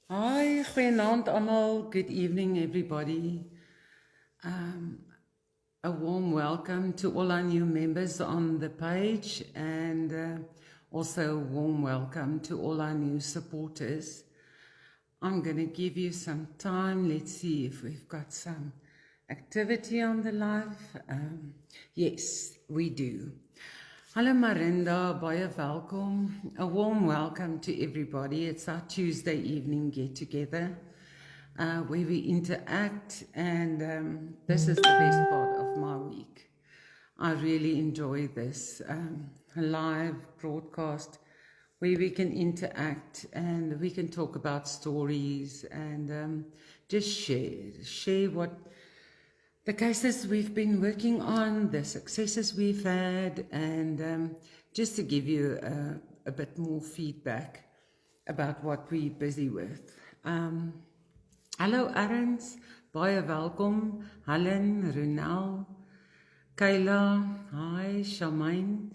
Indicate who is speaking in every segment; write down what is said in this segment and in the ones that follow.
Speaker 1: Hi, goeienaand almal. Good evening, everybody. Um, a warm welcome to all our new members on the page, and also a warm welcome to all our new supporters. I'm going to give you some time. Let's see if we've got some activity on the live. Yes, we do. Hallo Marinda, baie welkom. A warm welcome to everybody. It's our Tuesday evening get together where we interact, and this is the best part of my week. I really enjoy this live broadcast where we can interact and we can talk about stories and just share what the cases we've been working on, the successes we've had, and just to give you a bit more feedback about what we're busy with. Hallo Arends, baie welkom. Helen, Ronel, Kayla, hi, Shamaine.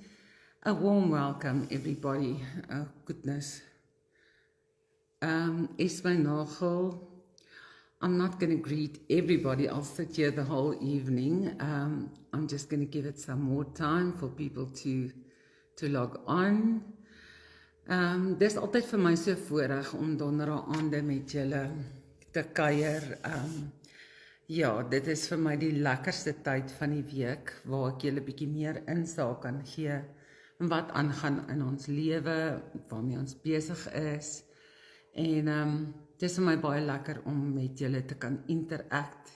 Speaker 1: A warm welcome, everybody. Oh, goodness. Esme Nagel. I'm not going to greet everybody. I'll sit here the whole evening. I'm just going to give it some more time for people to log on. Dis altyd vir my so voorreg om donderdagaande met julle te kuier. Ja, dit is vir my die lekkerste tyd van die week waar ek julle bietjie meer insaag kan gee wat aangaan in ons lewe, waarmee ons besig is. En dis vir my baie lekker om met julle te kan interact.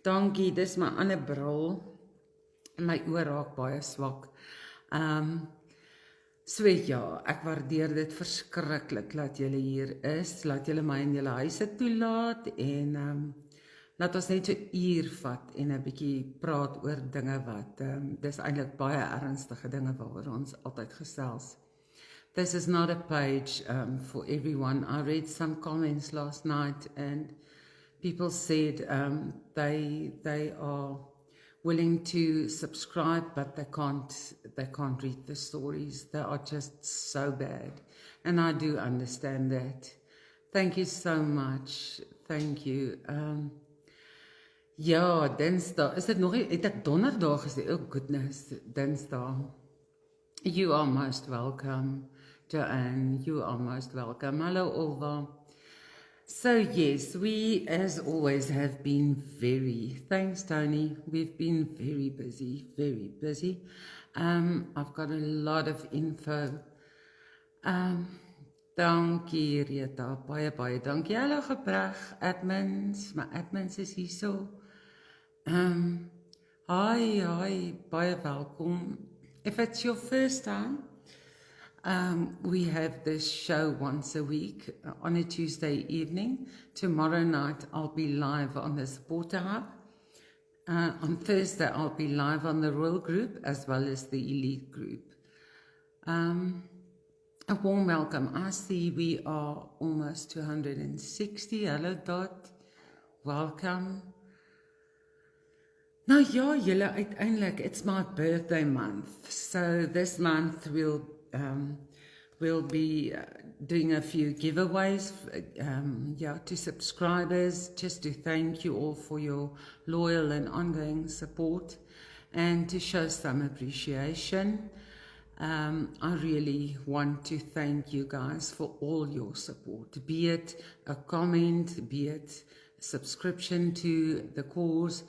Speaker 1: Dankie, dis my ander bril. My oor raak baie swak. So ja, ek waardeer dit verskriklik dat julle hier is. Laat julle my in julle huise toelaat en laat ons net so 'n uur vat en 'n bietjie praat oor dinge wat dis eintlik baie ernstige dinge waaroor ons altyd gesels. This is not a page for everyone. I read some comments last night and people said they are willing to subscribe, but they can't read the stories. They are just so bad. And I do understand that. Thank you so much. Thank you. Ja, Dinsdag. Is dit nog het ek donderdag gesê? Oh goodness, Dinsdag. You are most welcome, Joanne. You are most welcome. Hello, Olva. So yes, we as always have been thanks Tony, we've been very busy. I've got a lot of info. Dankie Rita, baie dankie. Hallo Gebreg, admins, my admins is hier so. Hi, baie welkom. If it's your first time, we have this show once a week on a Tuesday evening. Tomorrow night I'll be live on the Supporter Hub. On Thursday I'll be live on the Royal Group as well as the Elite Group. A warm welcome. I see we are almost 260. Hello Dot, welcome. Nou ja, julle uiteindelik, it's my birthday month. So this month we'll be doing a few giveaways to subscribers, just to thank you all for your loyal and ongoing support and to show some appreciation. I really want to thank you guys for all your support, be it a comment, be it a subscription to the cause.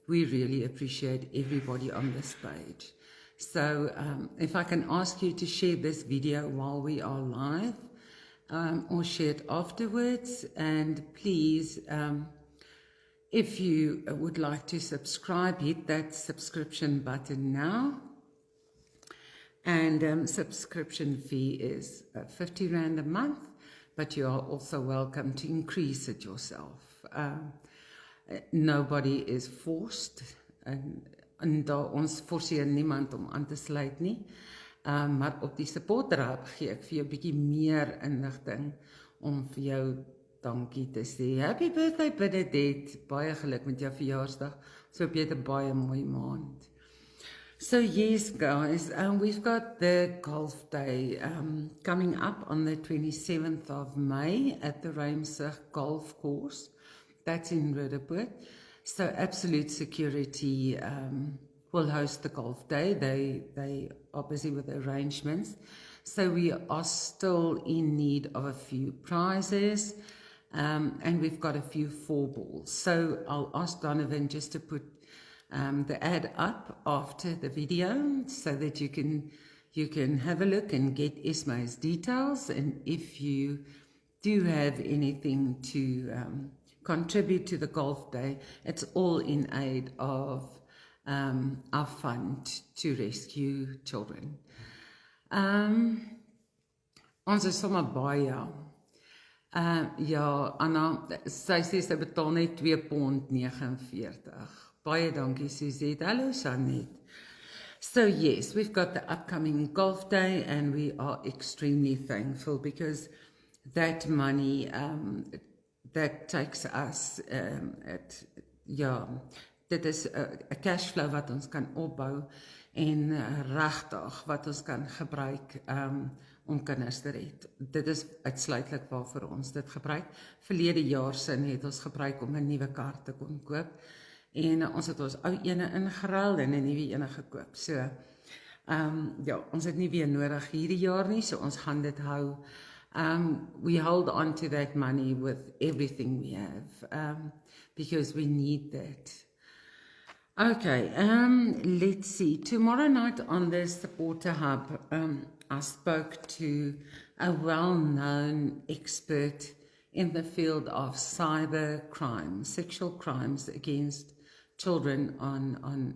Speaker 1: We really appreciate everybody on this page. So if I can ask you to share this video while we are live, or share it afterwards, and please, if you would like to subscribe, hit that subscription button now. And subscription fee is 50 Rand a month, but you are also welcome to increase it yourself. Nobody is forced, en daar ons forceer niemand om aan te sluit nie. Maar op die supporter hub gee ek vir jou 'n bietjie meer inligting om vir jou dankie te sê. Happy birthday Bernadette, baie geluk met jou verjaarsdag. So hoop jy het 'n baie mooi maand. So yes, guys, we've got the golf day coming up on the 27th of May at the Ruimsig Golf Course. That's in Roodepoort. So Absolute Security will host the golf day. They are busy with arrangements. So we are still in need of a few prizes. And we've got a few 4-balls. So I'll ask Donovan just to put the ad up after the video so that you can have a look and get Isma's details. And if you do have anything to contribute to the golf day, it's all in aid of our fund to rescue children. Ons is sommer baie. Ja, Anna, sy sê sy betaal net £2.49. Baie dankie, Suzette. Hello, Jeanette. So yes, we've got the upcoming golf day and we are extremely thankful because that money that takes us dit is 'n cash flow wat ons kan opbou en regtig wat ons kan gebruik om kinders te red. Dit is uitsluitlik waarvoor ons dit gebruik. Verlede jaar sin het ons gebruik om 'n nuwe kar te kon koop. En ons het ons ou ene ingeruil en 'n nuwe ene gekoop. So, ja, ons het nie weer nodig hierdie jaar nie, so ons gaan dit hou. We hold on to that money with everything we have, because we need that. Okay, let's see. Tomorrow night on the Supporter Hub, I spoke to a well-known expert in the field of cyber crime, sexual crimes against children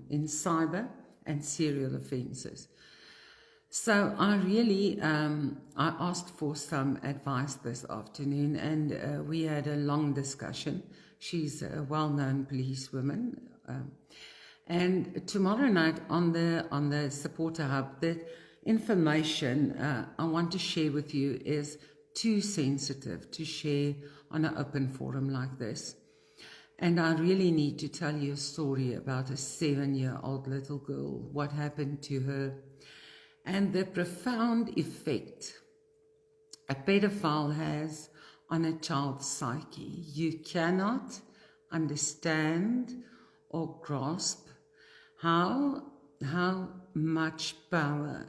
Speaker 1: in cyber and serial offences. So I really, I asked for some advice this afternoon and we had a long discussion. She's a well-known policewoman. And tomorrow night on the Supporter Hub, the information I want to share with you is too sensitive to share on an open forum like this. And I really need to tell you a story about a 7-year-old little girl, what happened to her, and the profound effect a pedophile has on a child's psyche. You cannot understand or grasp how much power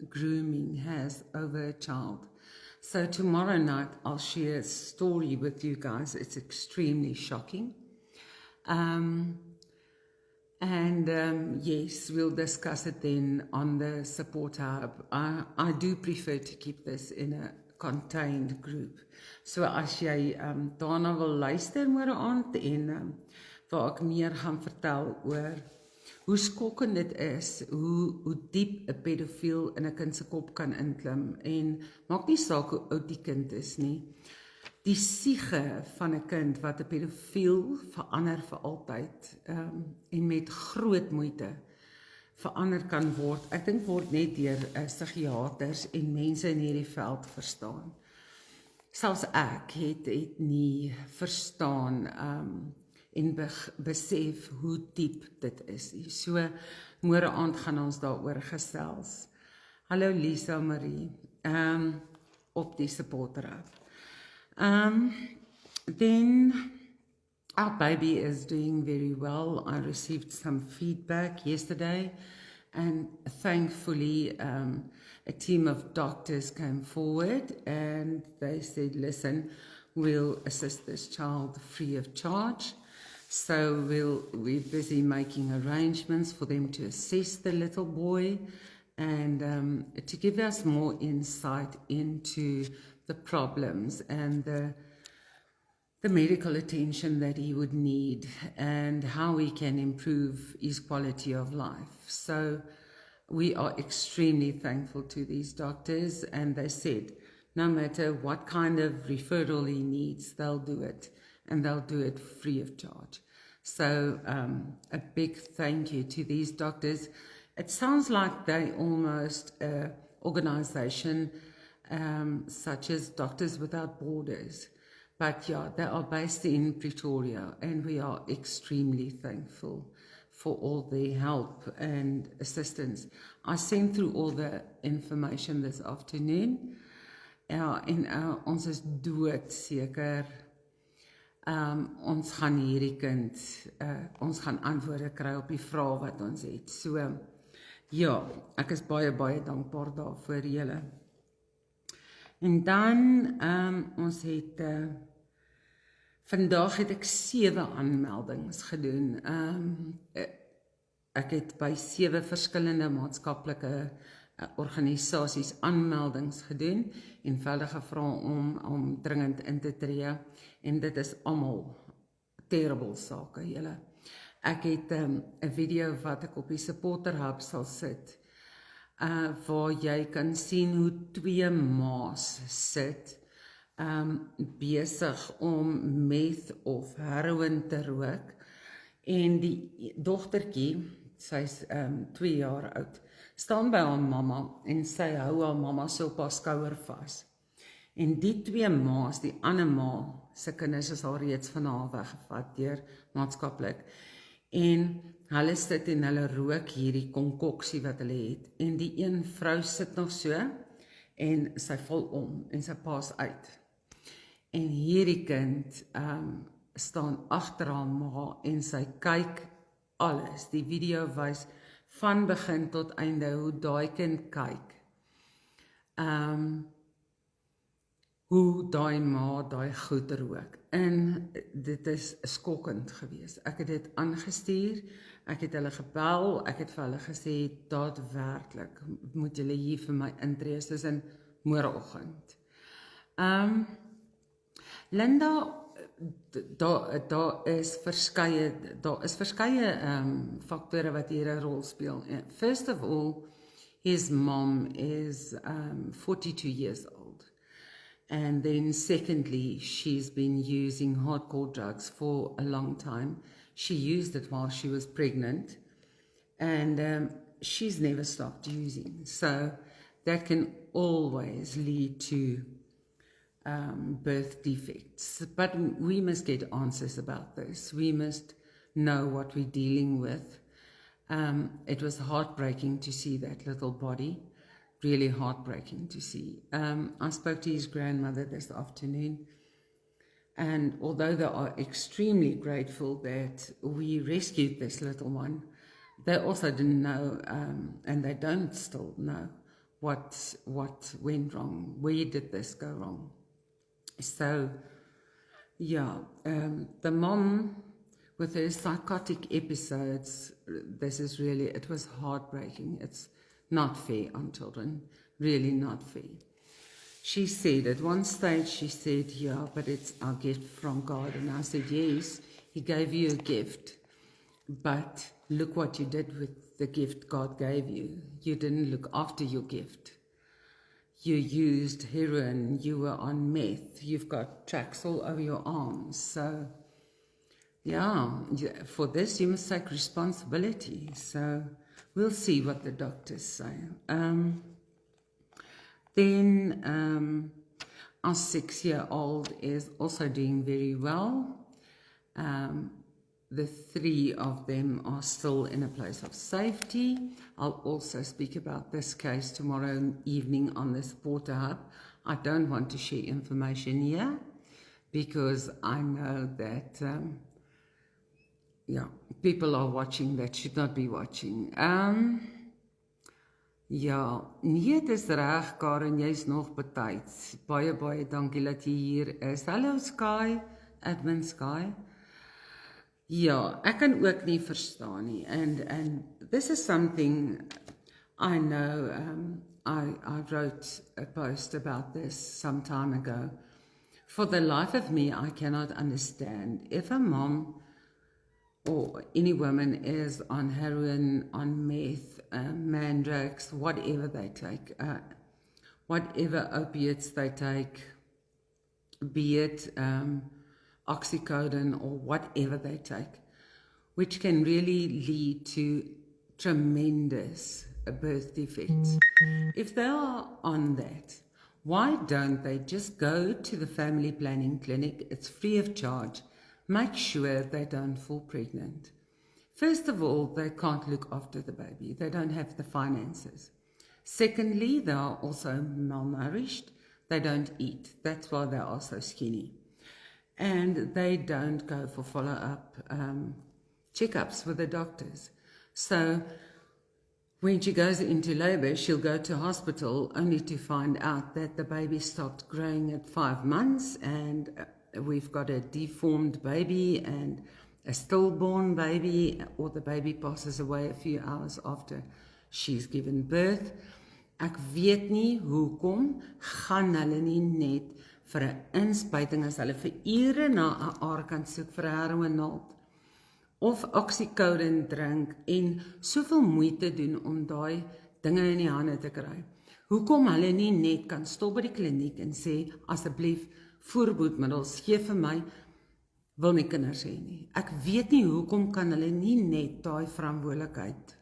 Speaker 1: grooming has over a child. So tomorrow night I'll share a story with you guys. It's extremely shocking. Yes, we'll discuss it then on the Support Hub. I do prefer to keep this in a contained group. So as jy daarna wil luister môre aand en waar ek meer gaan vertel oor hoe skokkend dit is, hoe diep 'n pedofiel in 'n kind se kop kan inklim en maak nie saak hoe oud die kind is nie. Die siege van 'n kind wat 'n pedofiel verander vir altyd en met groot moeite verander kan word. Ek dink word net deur psigiaters en mense in hierdie veld verstaan. Selfs ek het nie verstaan en besef hoe diep dit is. So, môre aand gaan ons daaroor gesels. Hallo Lisa Marie, op die Supporter Hub. Then our baby is doing very well. I received some feedback yesterday and thankfully a team of doctors came forward and they said, listen, we'll assist this child free of charge. So we're busy making arrangements for them to assess the little boy and to give us more insight into the problems and the medical attention that he would need and how we can improve his quality of life. So we are extremely thankful to these doctors, and they said no matter what kind of referral he needs, they'll do it, and they'll do it free of charge. So a big thank you to these doctors. It sounds like they almost an organization such as Doctors Without Borders. But yeah, they are based in Pretoria, and we are extremely thankful for all their help and assistance. I sent through all the information this afternoon. Ons is dood seker. Ons gaan hierdie kind, ons gaan antwoorde kry op die vrae wat ons het. So, ja, ek is baie, baie dankbaar daarvoor julle. En dan, ons het, vandag het ek 7 aanmeldings gedoen. Ek het by 7 verskillende maatskaplike organisasies aanmeldings gedoen, eenvoudig gevra om dringend in te tree, en dit is almal terrible sake, julle. Ek het 'n video wat ek op die supporter hub sal sit, waar jy kan sien hoe 2 ma's sit, besig om meth of heroin te rook, en die dogtertjie, sy's 2 jaar oud, staan by haar mamma en sy hou haar mamma so op haar skouer vas. En die 2 ma's, die ander ma, se kinders is al reeds van haar weggevat deur maatskaplik. En hulle sit en hulle rook hierdie konkoksie wat hulle het. En die een vrou sit nog so en sy val om en sy pas uit. En hierdie kind staan agter haar ma en sy kyk alles. Die video wys van begin tot einde hoe daai kind kyk. Hoe daai ma daai goed rook. En dit is skokkend geweest. Ek het dit aangestuur, ek het hulle gebel, ek het vir hulle gesê, daadwerklik, moet julle hier vir my intree, soos in môreoggend. Linda, daar is verskeie faktore wat hier 'n rol speel. First of all, his mom is 42 years old. And then secondly, she's been using hardcore drugs for a long time. She used it while she was pregnant, and she's never stopped using. So that can always lead to birth defects. But we must get answers about this. We must know what we're dealing with. It was heartbreaking to see that little body. Really heartbreaking to see. I spoke to his grandmother this afternoon, and although they are extremely grateful that we rescued this little one, they also didn't know, and they don't still know, what went wrong. Where did this go wrong? So, yeah, the mom with her psychotic episodes, this is really, it was heartbreaking. It's not fair on children, really not fair. She said, at one stage, she said, yeah, but it's our gift from God. And I said, yes, He gave you a gift, but look what you did with the gift God gave you. You didn't look after your gift. You used heroin, you were on meth, you've got tracks all over your arms. So, yeah, for this you must take responsibility. So, we'll see what the doctors say. Then our 6-year-old is also doing very well. The 3 of them are still in a place of safety. I'll also speak about this case tomorrow evening on the Supporter Hub. I don't want to share information here because I know that people are watching that should not be watching. Ja, nee, dit is reg, Karen, jy's nog betyds. Baie, baie dankie dat jy hier is. Hallo Sky, admin Sky. Ja, ek kan ook nie verstaan nie. And this is something I know, I wrote a post about this some time ago. For the life of me, I cannot understand if a mom or any woman is on heroin, on meth, mandrax, whatever they take, whatever opiates they take, be it oxycodone or whatever they take, which can really lead to tremendous birth defects. If they are on that, why don't they just go to the family planning clinic? It's free of charge. Make sure they don't fall pregnant. First of all, they can't look after the baby. They don't have the finances. Secondly, they are also malnourished. They don't eat. That's why they are so skinny. And they don't go for follow-up checkups with the doctors. So when she goes into labor, she'll go to hospital only to find out that the baby stopped growing at 5 months and we've got a deformed baby and a stillborn baby, or the baby passes away a few hours after she's given birth. Ek weet nie hoekom gaan hulle nie net vir 'n inspuiting as hulle vir ure na 'n aar kan soek vir 'n heroïnaald of oxycodone drink en soveel moeite doen om daai dinge in die hande te kry. Hoekom hulle nie net kan stop by die kliniek en sê asseblief voorboedmiddels gee vir my, wil nie kinders hê nie. Ek weet nie hoekom kan hulle nie net daai verantwoordelikheid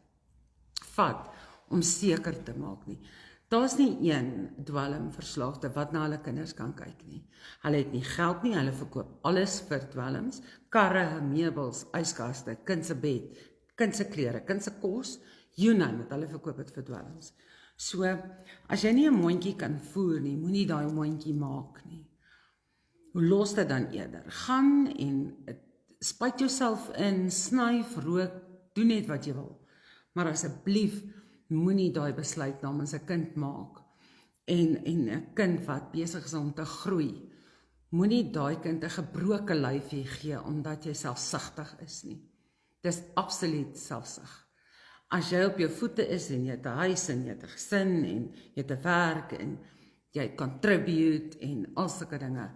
Speaker 1: vat om seker te maak nie. Daar's nie een dwelmverslaafde wat na hulle kinders kan kyk nie. Hulle het nie geld nie, hulle verkoop alles vir dwelms, karre, meubels, yskaste, kind se bed, kind se klere, kind se kos, you name it, hulle verkoop dit vir dwelms. So, as jy nie 'n mondjie kan voer nie, moenie daai mondjie maak nie. Los dit dan eerder. Gaan en spuit jouself in, snuif, rook, doen net wat jy wil. Maar asseblief moenie daai besluit namens 'n kind maak. En 'n kind wat besig is om te groei, moenie daai kind 'n gebroke lyfie gee omdat jy selfsugtig is nie. Dis absoluut selfsug. As jy op jou voete is en jy het 'n huis en jy het 'n gesin en jy het 'n werk en jy contribute en al sulke dinge,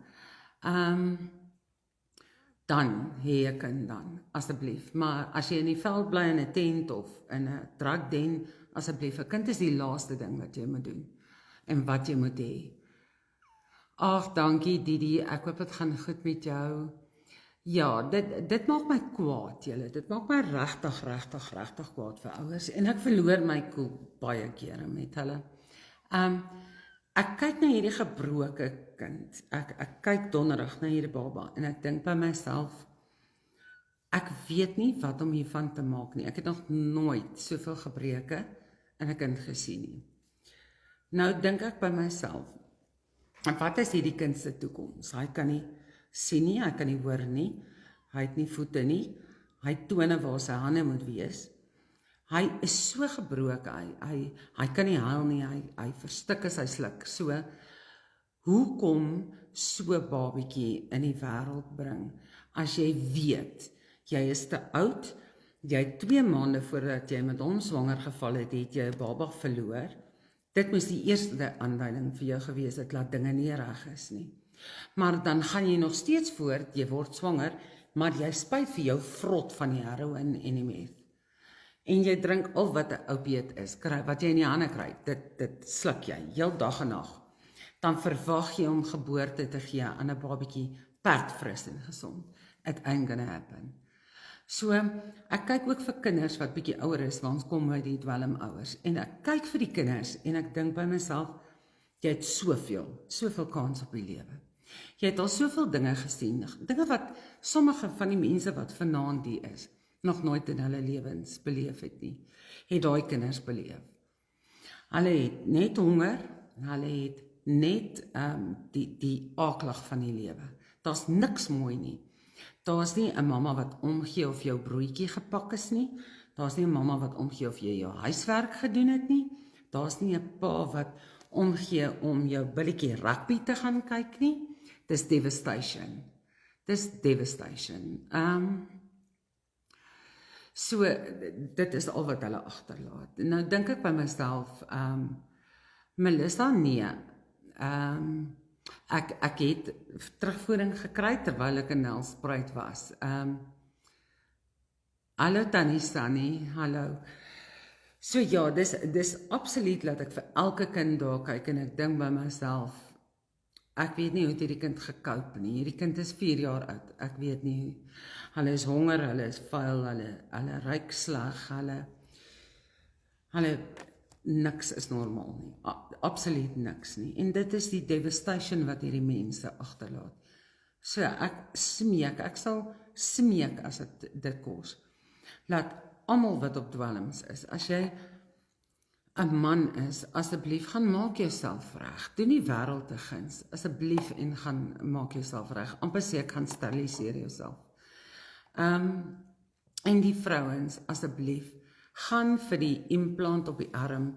Speaker 1: dan hê 'n kind dan, asseblief. Maar as jy in die veld bly in 'n tent of in 'n drugden, asseblief, 'n kind is die laaste ding wat jy moet doen en wat jy moet hê. Ag, dankie Didi, ek hoop dit gaan goed met jou. Ja, dit maak my kwaad, julle. Dit maak my regtig kwaad vir ouers en ek verloor my koel baie kere met hulle. Ek kyk na hierdie gebroke kind. Ek kyk donderdag na hierdie baba en ek dink by myself, ek weet nie wat om hiervan te maak nie. Ek het nog nooit soveel gebreke in 'n kind gesien nie. Nou dink ek by myself, wat is hierdie kind se toekoms? Hy kan nie sien nie, hy kan nie hoor nie, hy het nie voete nie, hy het tone waar sy hande moet wees. Hy is so gebroke, hy kan nie huil nie, hy verstik as hy sluk. So, hoekom so babietjie in die wêreld bring, as jy weet, jy is te oud, jy het 2 maande voordat jy met hom swanger geval het, het jy 'n baba verloor. Dit moes die eerste aanduiding vir jou gewees het, dat dinge nie reg is nie. Maar dan gaan jy nog steeds voort, jy word swanger, maar jy spuit vir jou vrot van die heroïn en die meth. En jy drink al wat 'n opiate is, wat jy in die hande kry, dit sluk jy, heel dag en nag. Dan verwag jy om geboorte te gee aan 'n babietjie perdfris en gesond. It ain't gonna happen. So, ek kyk ook vir kinders wat bietjie ouer is, want ons kom by die dwelmouers. En ek kyk vir die kinders en ek dink by myself, jy het soveel kans op die lewe. Jy het al soveel dinge gesien, dinge wat sommige van die mense wat vanaand hier is, nog nooit in hulle lewens beleef het nie, het daai kinders beleef. Hulle het net honger, hulle het net die aaklag van die lewe. Daar's niks mooi nie. Daar's nie 'n mamma wat omgee of jou broodjie gepak is nie. Daar's nie 'n mamma wat omgee of jy jou huiswerk gedoen het nie. Daar's nie 'n pa wat omgee om jou billetjie rugby te gaan kyk nie. Dis devastation. So, dit is al wat hulle agterlaat. Nou dink ek by myself, Melissa, nee, ek het terugvoering gekry terwyl ek in Nelspruit was. Hallo Tannie Sunny, hallo. So ja, dis absoluut dat ek vir elke kind daar kyk en ek dink by myself, ek weet nie hoe het hierdie kind gekoop nie. Hierdie kind is 4 jaar oud. Ek weet nie. Hulle is honger, hulle is vuil, hulle ruik sleg, hulle niks is normaal nie. Absoluut niks nie. En dit is die devastation wat hierdie mense agterlaat. So ek sal smeek as dit kos. Laat almal wat op dwelms is, as jy 'n man is, asseblief gaan maak jouself reg. Doen die wêreld te guns, asseblief en gaan maak jouself reg. Amper sê ek gaan steriliseer jouself. En die vrouens, asseblief, gaan vir die implant op die arm,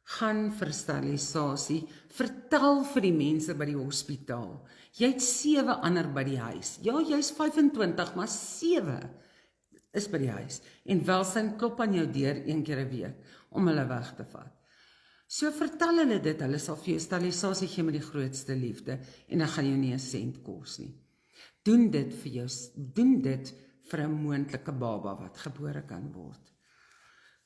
Speaker 1: gaan vir sterilisasie, vertel vir die mense by die hospitaal. Jy het 7 ander by die huis. Ja, jy's 25, maar 7 is by die huis. En Welsyn klop aan jou deur 1 keer 'n week om hulle weg te vat. So vertel hulle dit, hulle sal vir jou sterilisasie gee met die grootste liefde en dan gaan jou nie 'n sent kos nie. Doen dit vir jou, doen dit vir 'n moontlike baba wat gebore kan word.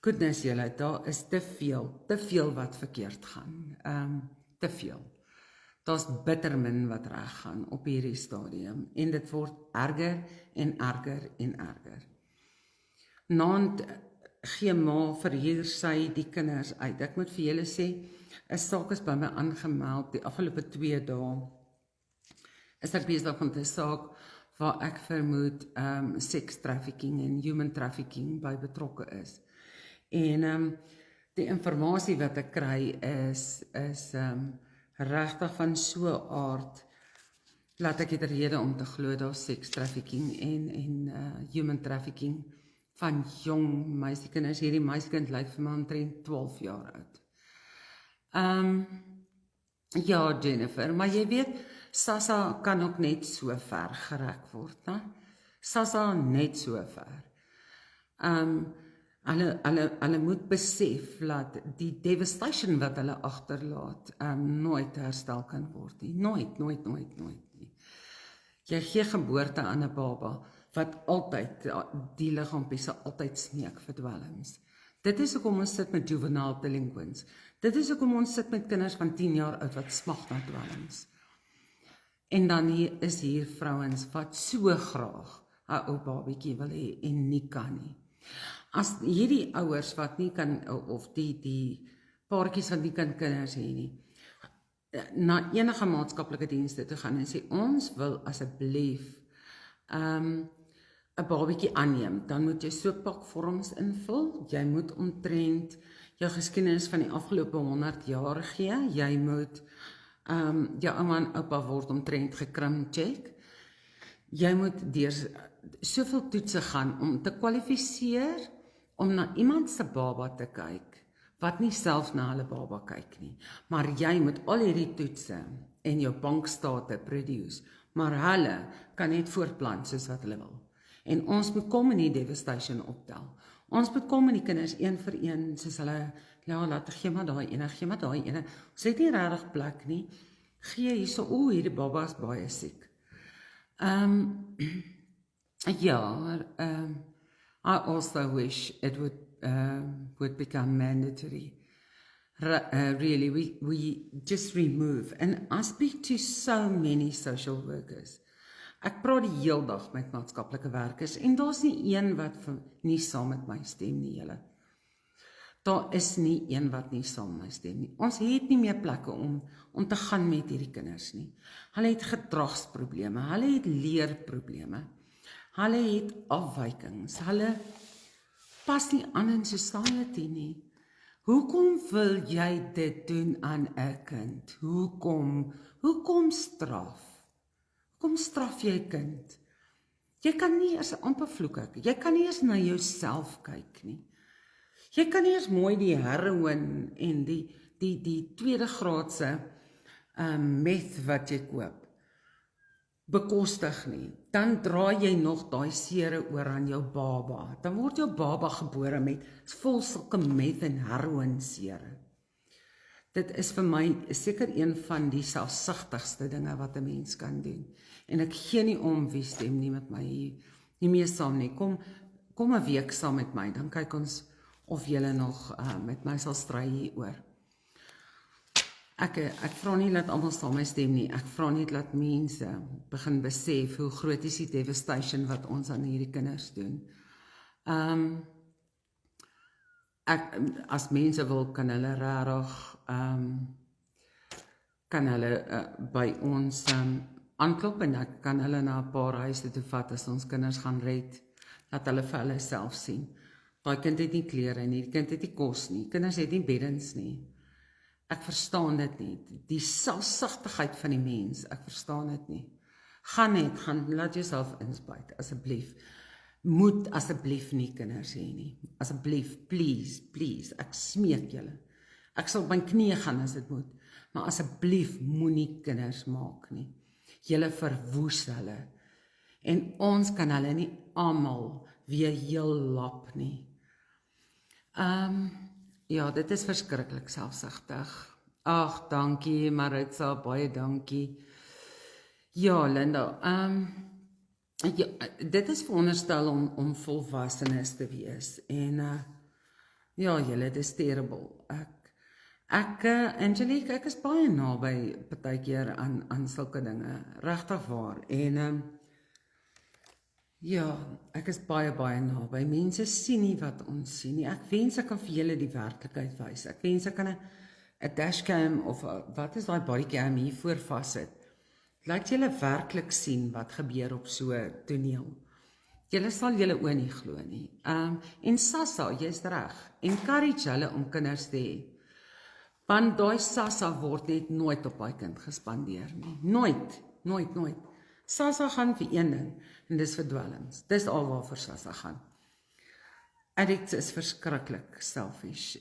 Speaker 1: Goodness julle, daar is te veel wat verkeerd gaan. Te veel. Daar's bitter min wat reg gaan op hierdie stadium en dit word erger en erger en erger. Naand gee ma verhuur sy die kinders uit. Ek moet vir julle sê, 'n saak is by my aangemeld die afgelope 2 dae. Is ek besig met 'n saak waar ek vermoed sex trafficking en human trafficking by betrokke is. En die inligting wat ek kry is regtig van so 'n aard laat ek dit rede om te glo daar sex trafficking en human trafficking van jong meisiekinders. Hierdie meisiekind lyk vir my omtrent 12 jaar oud. Ja, Jennifer, maar jy weet, Sassa kan ook net so ver gerek word, né? Sassa net so ver. Hulle moet besef dat die devastation wat hulle agterlaat nooit herstel kan word nie. Nooit nie. Jy gee geboorte aan 'n baba wat altyd, die liggaampie sal altyd sneek vir dwelms. Dit is hoekom ons sit met juvenile delinquents. Dit is hoekom ons sit met kinders van 10 jaar oud wat smag na dwelms. En dan is hier vrouens wat so graag 'n ou babietjie wil hê en nie kan nie. As hierdie ouers wat nie kan, of die paartjies wat nie kan kinders hê nie, na enige maatskaplike dienste toe gaan en sê, ons wil asseblief 'n babietjie aanneem, dan moet jy so 'n pak vorms invul, jy moet omtrent jou geskiedenis van die afgelope 100 jaar gee, jy moet jou ouma en oupa word omtrent gekrimcheck, jy moet deur soveel toetse gaan om te kwalifiseer om na iemand se baba te kyk, wat nie self na hulle baba kyk nie, maar jy moet al hierdie toetse en jou bankstate produce, maar hulle kan net voortplant soos wat hulle wil. En ons moet kom in die devastation optel. Ons moet kom in die kinders een vir een, soos hulle, ja, laat gee maar daai ene, ons het nie regtig plek nie, gee hierso, hierdie baba is baie siek. I also wish it would become mandatory. Really, we just remove, and I speak to so many social workers. Ek praat die heel dag met maatskaplike werkers, en daar's nie een wat nie saam met my stem nie, julle. Daar is nie een wat nie saam met my stem nie. Ons het nie meer plekke om te gaan met hierdie kinders nie. Hulle het gedragsprobleme, hulle het leerprobleme, hulle het afwykings, hulle pas nie aan in society nie. Hoekom wil jy dit doen aan 'n kind? Hoekom straf? Hoekom straf jy kind? Jy kan nie eens amper vloek ek. Jy kan nie eens na jouself kyk nie. Jy kan nie eens mooi die heroin en die tweede graadse meth wat jy koop bekostig nie. Dan draai jy nog daai sere oor aan jou baba. Dan word jou baba gebore met vol sulke meth en heroin sere. Dit is vir my seker een van die selfsugtigste dinge wat 'n mens kan doen. En ek gee nie om wie stem nie met my nie meer saam nie. Kom 'n week saam met my, dan kyk ons of julle nog met my sal stry hieroor. Ek vra nie dat almal saam my stem nie. Ek vra net dat mense begin besef hoe groot is die devastation wat ons aan hierdie kinders doen. As mense wil, kan hulle regtig kan hulle by ons aanklop en ek kan hulle na 'n paar huise toe vat as ons kinders gaan red. dat hulle vir hulle self sien. Daai kind het nie klere nie, die kind het nie kos nie, kinders het nie beddens nie. Ek verstaan dit nie, die selfsugtigheid van die mens, ek verstaan dit nie. Gaan laat jouself inspuit, asseblief. Moet asseblief nie kinders hê nie, asseblief, please, ek smeek julle. Ek sal op my knieë gaan as dit moet, maar asseblief moenie kinders maak nie. Julle verwoes hulle. En ons kan hulle nie almal weer heel lap nie. Ja, dit is verskriklik selfsugtig. Ag, dankie Maritza, baie dankie. Ja, Linda, ja, dit is veronderstel om volwassenes te wees. En ja, julle, dit is terrible. Angelique, ek is baie naby partykeer aan sulke dinge, regtig waar. En ja, ek is baie naby. Mense sien nie wat ons sien nie. Ek wens ek kan vir julle die werklikheid wys. Ek wens ek kan 'n dashcam of wat is daai bodycam hier voor vassit. Laat julle werklik sien wat gebeur op so 'n toneel. Julle sal julle oë nie glo nie. En Sassa, jy's reg. Encourage hulle om kinders te hê. Want daai Sassa word net nooit op daai kind gespandeer nie. Nooit. Sassa gaan vir een ding, en dis vir dwelms. Dis alwaarvoor Sassa gaan. Addicts is verskriklik selfish.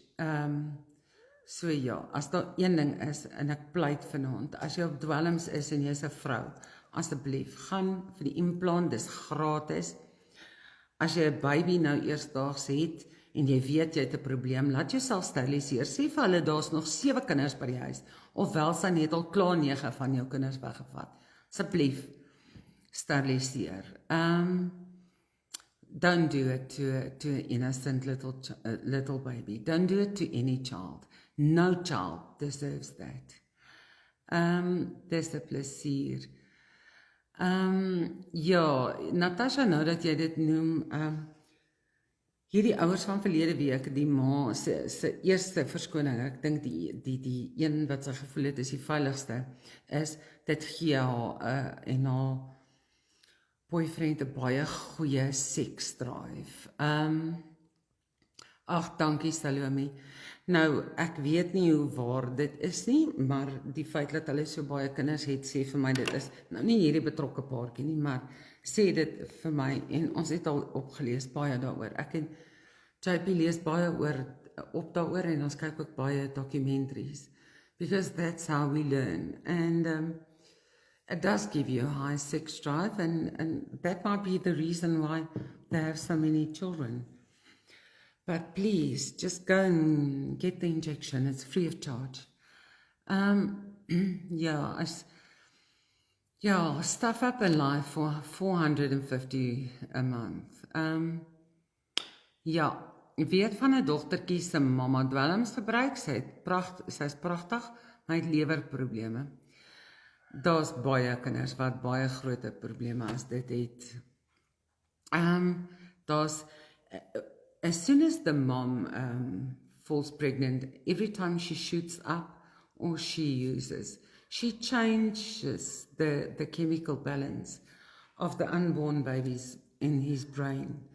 Speaker 1: So ja, as daar een ding is, en ek pleit vanaand, as jy op dwelms is en jy's 'n vrou, asseblief, gaan vir die implant, dis gratis. As jy 'n baby nou eersdaags het, en jy weet jy het 'n probleem, laat jouself steriliseer. Sê vir hulle, daar's nog 7 kinders by die huis, ofwel sy het al klaar 9 van jou kinders weggevat. Asseblief, steriliseer. Don't do it to an innocent little baby. Don't do it to any child. No child deserves that. Dis 'n plesier. Ja, Natasha, nou dat jy dit noem, hierdie ouers van verlede week, die ma se eerste verskoning, ek dink die een wat sy gevoel het is die veiligste, is dit gee haar en haar boyfriend 'n baie goeie seksdrive. Ag, dankie Salome. Nou, ek weet nie hoe waar dit is nie, maar die feit dat hulle so baie kinders het, sê vir my, dit is nou nie hierdie betrokke paartjie nie, maar sê dit vir my, en ons het al opgelees baie daaroor. Ek en JP lees baie op daaroor, en ons kyk ook baie documentaries, because that's how we learn, and it does give you a high sex drive, and that might be the reason why they have so many children. But please, just go and get the injection. It's free of charge. Yeah, stuff up a life for $450 a month. Ja, ek weet van 'n dogtertjie se mamma dwelms gebruik. Sy's pragtig, maar het lewerprobleme. Daar's baie kinders wat baie groter probleme as dit het. As soon as the mom falls pregnant, every time she shoots up or she uses, she changes the chemical balance of the unborn babies in his brain.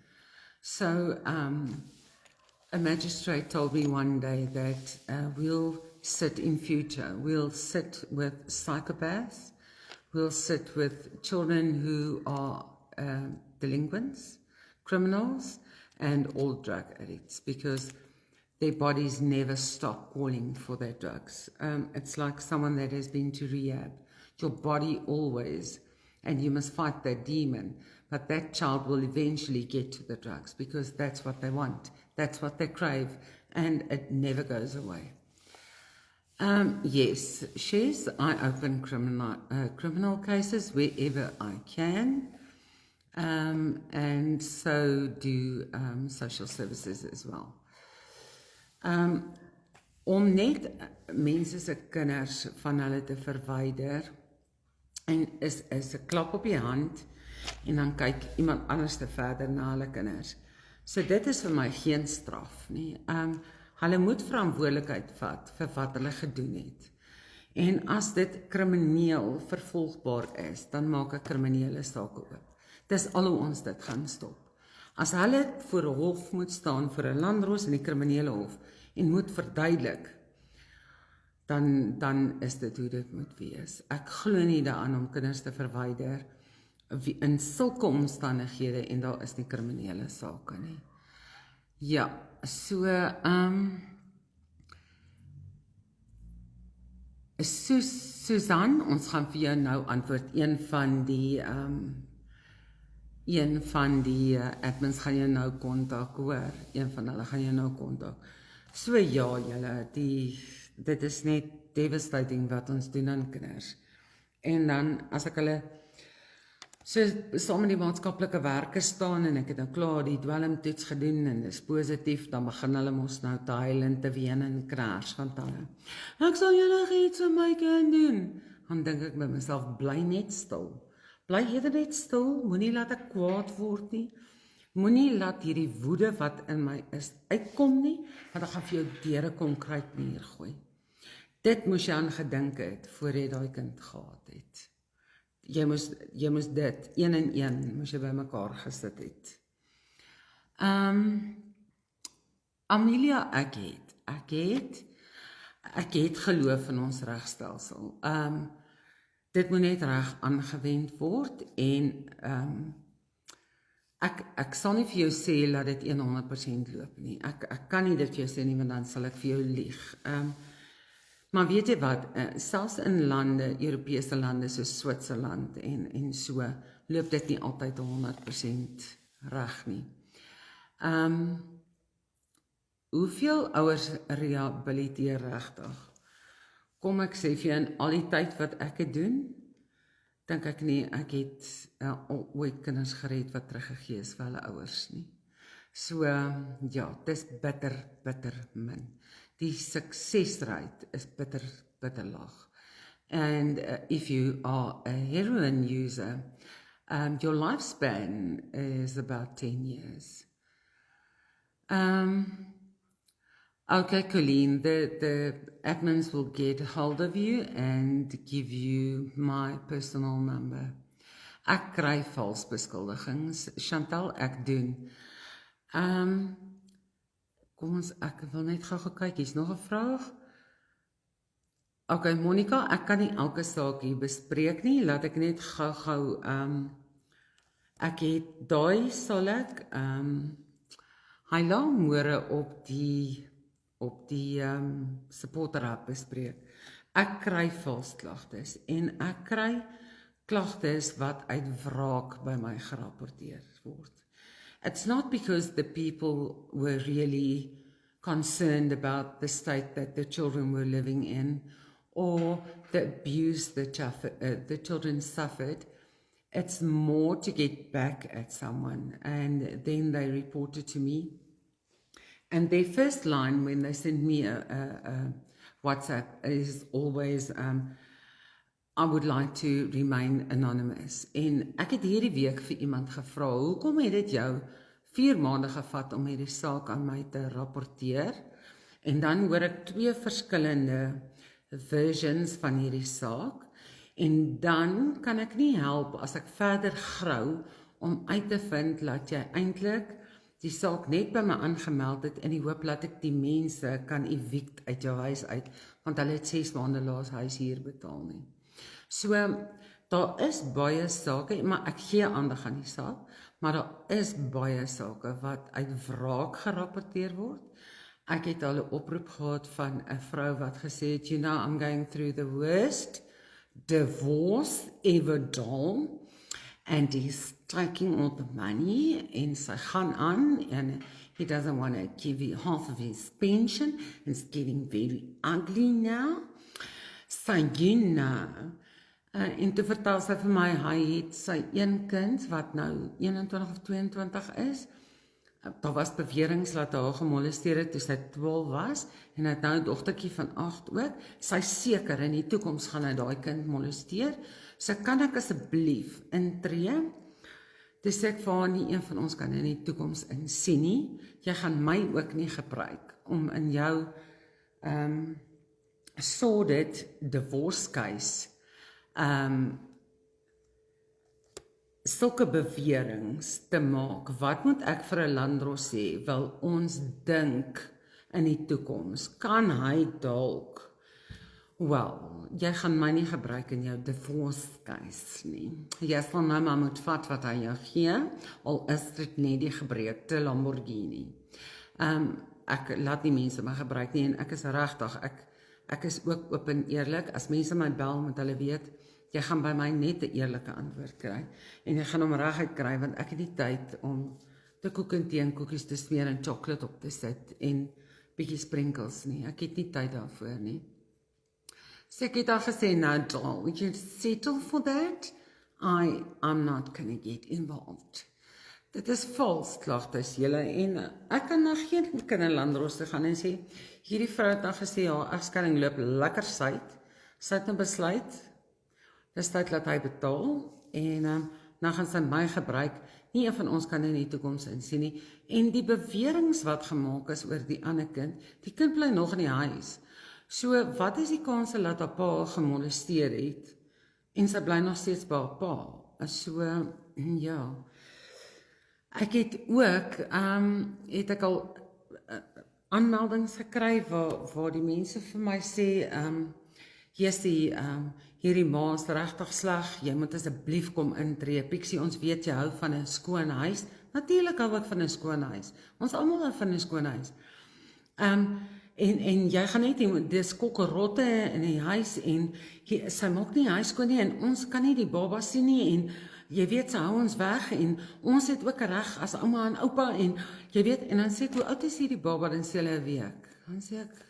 Speaker 1: So a magistrate told me one day that we'll sit with psychopaths, we'll sit with children who are delinquents, criminals, and all drug addicts, because their bodies never stop calling for their drugs. It's like someone that has been to rehab. Your body always, and you must fight that demon, but that child will eventually get to the drugs, because that's what they want, that's what they crave, and it never goes away. Yes, Shez, I open criminal cases wherever I can. And so do social services as well. Om net mense se kinders van hulle te verwyder, en is 'n klap op die hand, en dan kyk iemand anders te verder na hulle kinders. So dit is vir my geen straf nie. Hulle moet verantwoordelikheid vat vir wat hulle gedoen het. En as dit krimineel vervolgbaar is, dan maak 'n kriminele saak oop. Dis al hoe ons dit gaan stop. As hulle voor 'n hof moet staan, vir 'n landros in die kriminele hof, en moet verduidelik, dan is dit hoe dit moet wees. Ek glo nie daaraan om kinders te verwyder in sulke omstandighede en daar is nie kriminele sake nie. Ja, so Susan, ons gaan vir jou nou antwoord. Een van die admins gaan jou nou kontak, hoor. Een van hulle gaan jou nou kontak. So ja, julle, dit is net devastating wat ons doen aan kinders. En dan, as ek hulle so saam met die maatskaplike werkers staan en ek het nou klaar die dwelmtoets gedoen en dis positief, dan begin hulle mos nou te huil en te ween en kraars van hulle. Ek sal julle iets vir my kan doen. Dan dink ek by myself, bly net stil. Bly eerder net stil, moenie laat ek kwaad word nie. Moenie laat hierdie woede wat in my is uitkom nie, want ek gaan vir jou deur 'n konkreetmuur gooi. Dit moes jy aan gedink het voor jy daai kind gehad het. Jy moes dit, een en een, moes jy by mekaar gesit het. Amelia, ek het geloof in ons regstelsel. Dit moet net reg aangewend word en ek sal nie vir jou sê dat dit 100% loop nie. Ek kan nie dit vir jou sê nie, want dan sal ek vir jou lieg. Maar weet jy wat, selfs in lande, Europese lande soos Switserland en so, loop dit nie altyd 100% reg nie. Hoeveel ouers rehabiliteer regtig? Kom ek sê vir jou, in al die tyd wat ek het doen, dink ek nie, ek het ooit kinders gered wat teruggegee is vir hulle ouers nie. So, ja, dis bitter min. Die suksesrate is bitter laag. And if you are a heroin user, your lifespan is about 10 years. Okay, Colleen, the admins will get hold of you and give you my personal number. Ek kry vals beskuldigings. Chantal, ek doen. Kom ons, ek wil net gou kyk, hier's nog 'n vraag. Okay, Monica, ek kan nie elke saak hier bespreek nie, laat ek net gou, ek het daai sal ek, hy laat môre op die supporter app bespreek. Ek kry vals klagtes en ek kry klagtes wat uit wraak by my gerapporteer word. It's not because the people were really concerned about the state that the children were living in or the abuse the children suffered. It's more to get back at someone, and then they reported to me. And their first line when they send me a WhatsApp is always, I would like to remain anonymous. En ek het hierdie week vir iemand gevra, hoekom het dit jou 4 maande gevat om hierdie saak aan my te rapporteer? En dan hoor ek 2 verskillende versions van hierdie saak. En dan kan ek nie help as ek verder grou om uit te vind dat jy eintlik die saak net by my aangemeld het in die hoop dat ek die mense kan evict uit jou huis uit, want hulle het 6 maande laas huishuur betaal nie. So, daar is baie sake, maar ek gee aandag aan die saak, maar daar is baie sake wat uit wraak gerapporteer word. Ek het al 'n oproep gehad van 'n vrou wat gesê het, you know, I'm going through the worst divorce ever done, and he's taking all the money, en sy gaan aan, and he doesn't want to give you half of his pension, and it's getting very ugly now. So, you know, en toe vertel sy vir my, hy het sy een kind, wat nou 21 of 22 is, daar was beweringe dat hy haar gemolesteer het toe sy 12 was, en hy het nou 'n dogtertjie van 8 ook, sy seker in die toekoms gaan hy daai kind molesteer, so kan ek asseblief intree. Dis ek vir haar, nie een van ons kan in die toekoms insien nie, jy gaan my ook nie gebruik om in jou sordid divorce case sulke beweringe te maak. Wat moet ek vir 'n landros sê? Wil ons dink in die toekoms, kan hy dalk, wel, jy gaan my nie gebruik in jou divorce case nie. Jy sal nou maar moet vat wat hy jou gee, al is dit net die gebreekte Lamborghini. Ek laat nie mense my gebruik nie, en ek is regtig, ek is ook oop en eerlik. As mense my bel, moet hulle weet, jy gaan by my net 'n eerlike antwoord kry, en jy gaan hom reguit kry, want ek het nie tyd om te koek en tee en koekies te smeer en chocolate op te sit, en bietjie sprinkles nie, ek het nie tyd daarvoor nie. So ek het al gesê, nou doll, would you settle for that? I'm not gonna get involved. Dit is vals klagtes julle, en ek kan na geen kinderlandros te gaan en sê, hierdie vrou het dan gesê, ja, egskeiding loop lekker sy het nou besluit, dis tyd dat hy betaal, en nou gaan sy my gebruik, nie een van ons kan in die toekoms insien nie, en die beweringe wat gemaak is oor die ander kind, die kind bly nog in die huis, so wat is die kans dat haar pa gemolesteer het, en sy bly nog steeds by haar pa, so, ja, ek het ook, het ek al aanmeldings gekry, waar die mense vir my sê, Jessie, hierdie ma is regtig sleg, jy moet asseblief kom intree, Pixie, ons weet jy hou van 'n skoon huis, natuurlik hou ek van 'n skoon huis, ons almal hou van 'n skoon huis, en jy gaan net, dis kokkerotte in die huis, en sy maak nie die huis skoon nie, en ons kan nie die baba sien nie, en jy weet, sy hou ons weg, en ons het ook reg as ouma en oupa, en jy weet, en dan sê ek, hoe oud is hierdie baba, dan sê hulle 'n week, dan sê ek,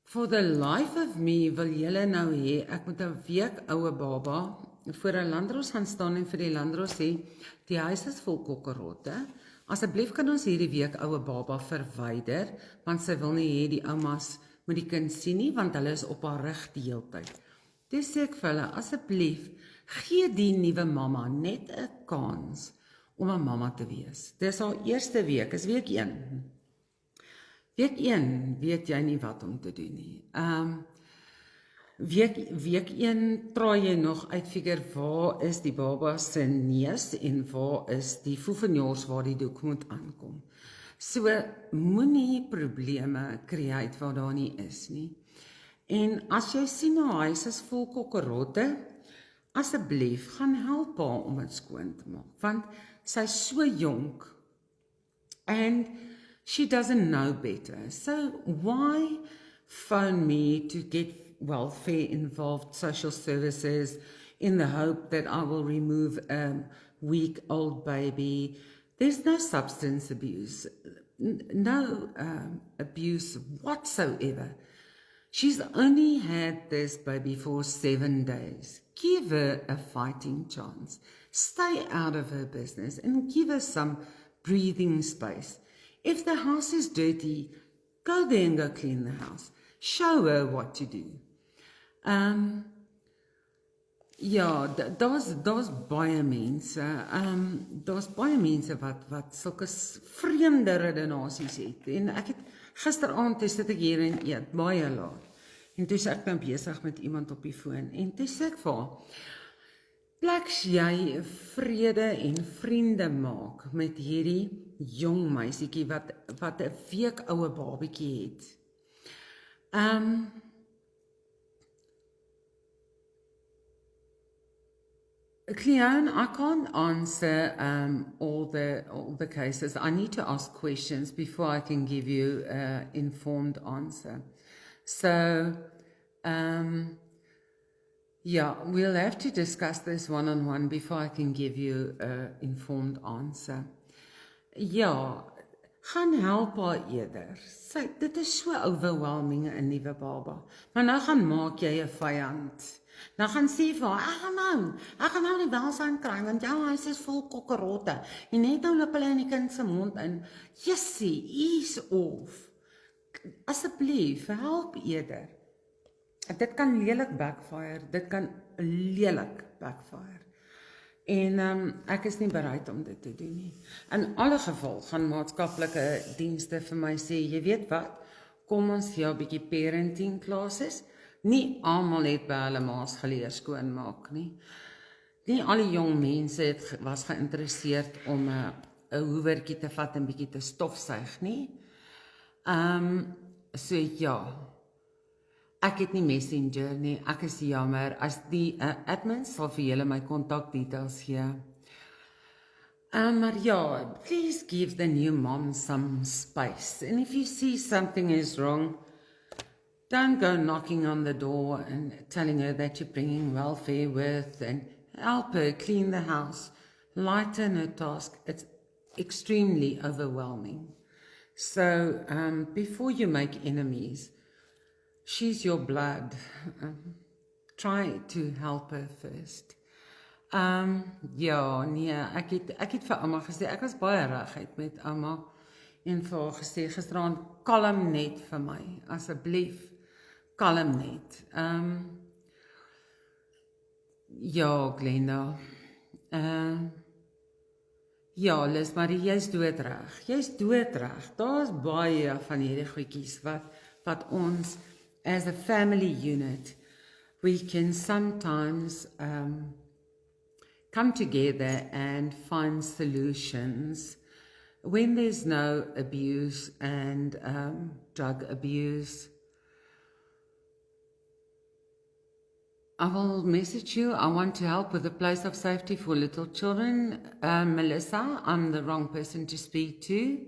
Speaker 1: for the life of me, wil julle nou hê, ek moet 'n week oue baba, voor 'n landros gaan staan, en vir die landros sê, die huis is vol kokkerotte, asseblief kan ons hierdie week oue baba verwyder, want sy wil nie hê die oumas moet die kind sien nie, want hulle is op haar rug die hele tyd. Dis sê ek vir hulle, asseblief, gee die nuwe mamma net 'n kans om 'n mamma te wees. Dis haar eerste week, is week 1. Week 1 weet jy nie wat om te doen nie. Week 1 probeer jy nog uitfigure waar is die baba se neus en waar is die voefenjaars waar die doek moet aankom. So moenie probleme create waar daar nie is nie. En as jy sien haar huis is vol kokkerotte, asseblief gaan help haar om dit skoon te maak, want sy is so jonk and she doesn't know better. So why phone me to get welfare involved, social services, in the hope that I will remove a week-old baby? There's no substance abuse, no abuse whatsoever. She's only had this baby for 7 days. Give her a fighting chance. Stay out of her business and give her some breathing space. If the house is dirty, go there and go clean the house. Show her what to do. Ja, daar's baie mense, wat sulke vreemde redenasies het, en ek het gisteraand sit ek hier en eet, baie laat, en toe is ek nou besig met iemand op die foon, en toe sê ek vir haar, plaks jy vrede en vriende maak met hierdie jong meisiekie, wat 'n week oue babietjie het. Cleone, I can't answer all the cases. I need to ask questions before I can give you an informed answer. So, yeah, we'll have to discuss this one-on-one before I can give you an informed answer. Ja, gaan help haar eerder. Dit is so overwhelming, 'n nuwe baba. Maar nou gaan maak jy 'n vyand. Nou gaan sê vir haar, ek gaan nou die welsyn kry, want jou huis is vol kokkerotte. En net nou loop hulle in die kind se mond in. Jessie, ease off. Asseblief, help eerder. Dit kan lelik backfire, En ek is nie bereid om dit te doen nie. In alle geval gaan maatskaplike dienste vir my sê, jy weet wat, kom ons gee 'n bietjie parenting classes. Nie almal het by hulle maas geleer skoonmaak nie. nie al die jong mense was geïnteresseerd om 'n hoewertjie te vat en bietjie te stofsuig nie. So ja, ek het nie Messenger nie, ek is jammer, as die admin sal vir julle my kontakdetails gee. Maar ja, please give the new mom some space, and if you see something is wrong, don't go knocking on the door and telling her that you're bringing welfare with, and help her clean the house, lighten her task. It's extremely overwhelming. So before you make enemies, she's your blood. Try to help her first. Ja, nee, ek het vir ouma gesê, ek was baie reguit met ouma, en vir haar gesê, gisteraan, kalm net vir my, asseblief, kalm net. Ja, Glenda, ja, Liz Marie, jy's doodreg, daar's baie van hierdie goedjies, wat ons, as a family unit, we can sometimes, come together and find solutions when there's no abuse and drug abuse. I will message you. I want to help with a place of safety for little children. Melissa, I'm the wrong person to speak to.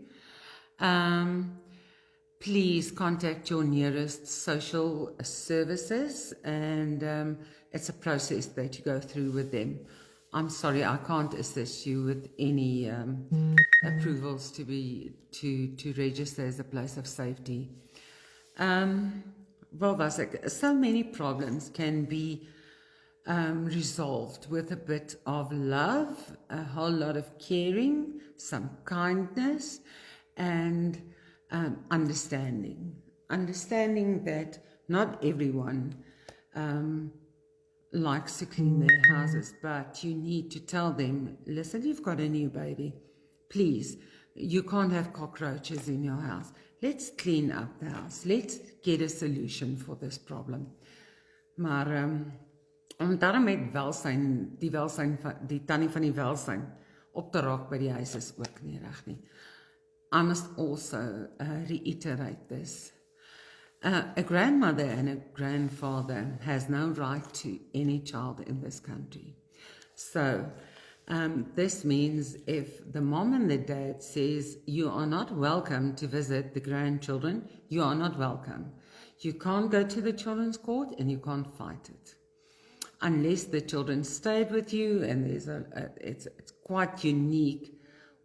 Speaker 1: Please contact your nearest social services, and it's a process that you go through with them. I'm sorry, I can't assist you with any approvals to register as a place of safety. Well, so many problems can be resolved with a bit of love, a whole lot of caring, some kindness, and understanding. Understanding that not everyone likes to clean their houses, but you need to tell them, listen, you've got a new baby. Please, you can't have cockroaches in your house. Let's clean up the house. Let's get a solution for this problem. Maar om daarom met welsyn, die tannie van die welsyn op te raak by die huis is ook nie reg nie. I must also reiterate this. A grandmother and a grandfather has no right to any child in this country. So this means if the mom and the dad says you are not welcome to visit the grandchildren, you are not welcome. You can't go to the children's court and you can't fight it. Unless the children stayed with you, and it's quite unique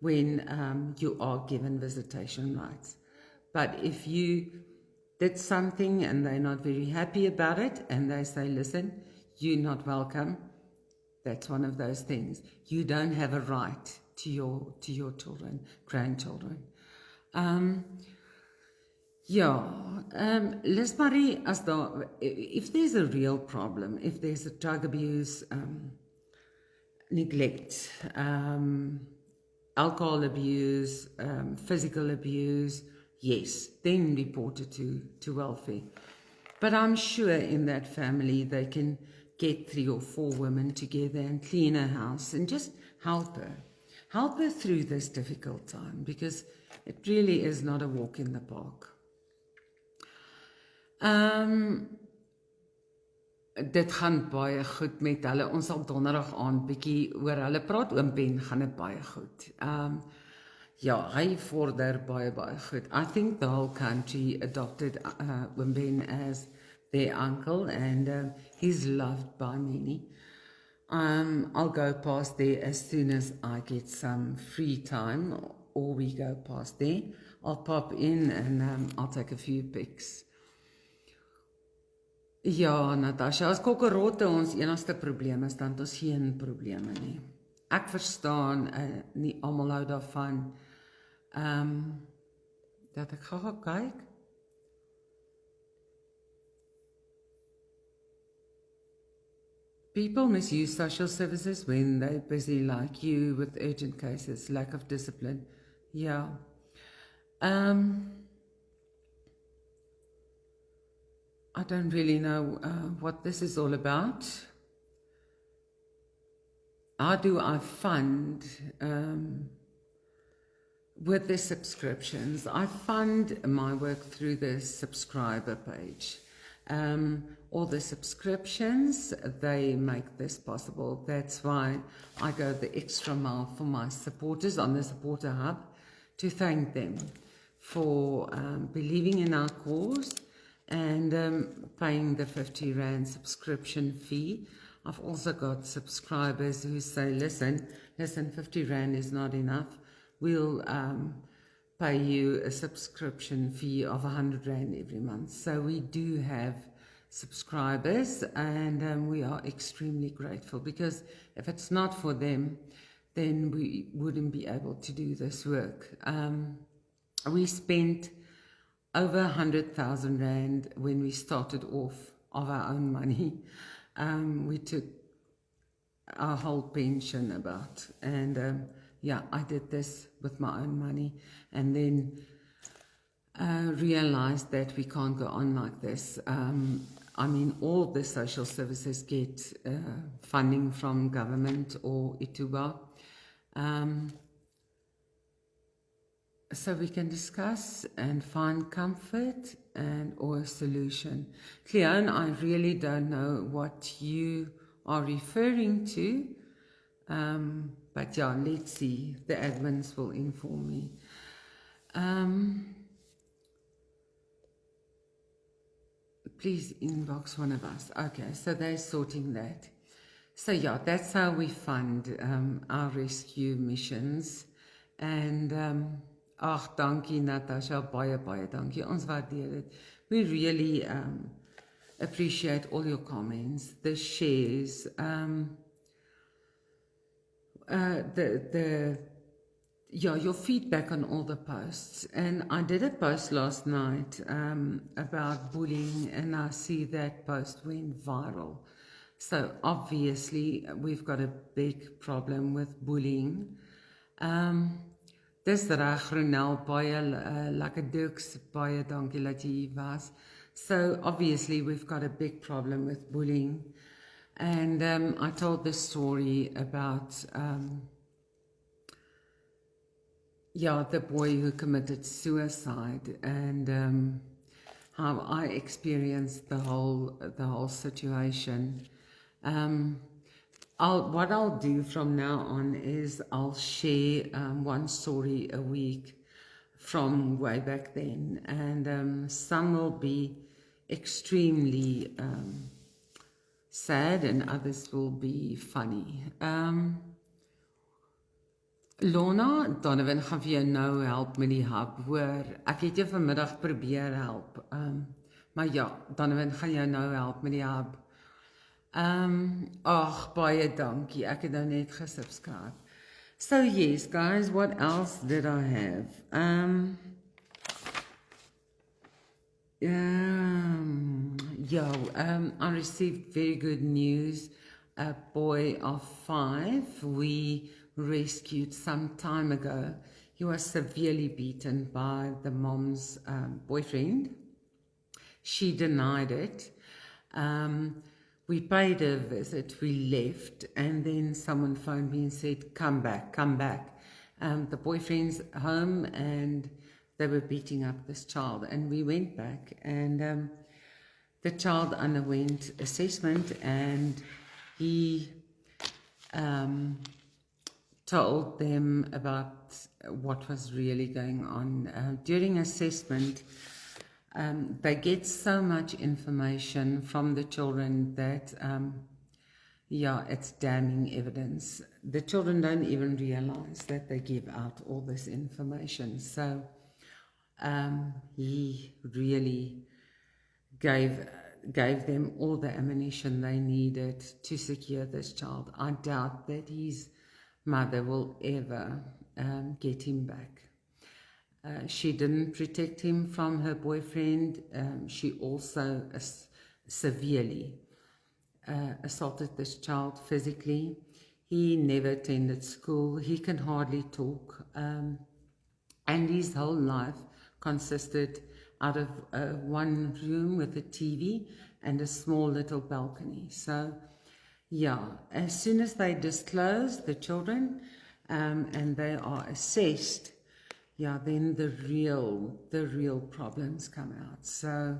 Speaker 1: when you are given visitation rights. But if you did something and they're not very happy about it, and they say, listen, you're not welcome, that's one of those things. You don't have a right to your children, grandchildren. Liz Marie, if there's a real problem, if there's a drug abuse, neglect, alcohol abuse, physical abuse, yes, then report it to welfare. But I'm sure in that family they can get 3 or 4 women together and clean a house and just help her through this difficult time, because it really is not a walk in the park. Dit gaan baie goed met hulle. Ons sal donderdag aand bietjie oor hulle praat. Oom Ben gaan dit baie goed. Ja, hy vorder baie goed. I think the whole country adopted Oom Ben as their uncle, and he's loved by many. I'll go past there as soon as I get some free time, or we go past there. I'll pop in and I'll take a few pics. Ja, Natasha, as kokkerotte ons enigste probleem is, dan het ons geen probleme nie. Ek verstaan, nie almal hou daarvan, dat ek gaan kyk. People misuse social services when they're busy like you with urgent cases, lack of discipline. Yeah. I don't really know what this is all about. how do I fund with the subscriptions? I fund my work through the subscriber page. All the subscriptions, they make this possible. That's why I go the extra mile for my supporters on the Supporter Hub, to thank them for believing in our cause and paying the 50 Rand subscription fee. I've also got subscribers who say, listen, 50 Rand is not enough. We'll pay you a subscription fee of 100 Rand every month. So we do have subscribers, and we are extremely grateful, because if it's not for them, then we wouldn't be able to do this work. We spent over 100,000 Rand when we started off of our own money. We took our whole pension about, and yeah, I did this with my own money, and then realized that we can't go on like this. I mean, all the social services get funding from government or Ituba. So we can discuss and find comfort and or a solution. Cleon, I really don't know what you are referring to, but yeah, let's see. The admins will inform me. Please inbox one of us. Okay, so they're sorting that. So yeah, that's how we fund our rescue missions. And ag, dankie Natasha, baie dankie. Ons waardeer dit. We really appreciate all your comments, the shares, your feedback on all the posts. And I did a post last night about bullying, and I see that post went viral. So obviously we've got a big problem with bullying. Dis reg, Ronel, baie lekker diks, baie dankie dat jy hier was. So obviously we've got a big problem with bullying. And I told the story about the boy who committed suicide, and how I experienced the whole situation. What I'll do from now on is I'll share one story a week from way back then, and some will be extremely sad and others will be funny. Lorna, Donovan gaan vir jou nou help met die hub, hoor. Ek het jou vanmiddag probeer help, maar ja, Donovan gaan jou nou help met die hub. Ag, baie dankie, ek het nou net gesubscribe. So yes, guys, what else did I have? I received very good news. A boy of 5, we rescued some time ago. He was severely beaten by the mom's boyfriend. She denied it. We paid a visit, we left, and then someone phoned me and said, come back. The boyfriend's home and they were beating up this child. And we went back, and the child underwent assessment, and he told them about what was really going on. During assessment, they get so much information from the children that, it's damning evidence. The children don't even realize that they give out all this information. So he really gave them all the ammunition they needed to secure this child. I doubt that his mother will ever get him back. She didn't protect him from her boyfriend. She also severely assaulted this child physically. He never attended school. He can hardly talk. And his whole life consisted out of one room with a TV and a small little balcony. So Yeah, as soon as they disclose the children and they are assessed, yeah, then the real problems come out. So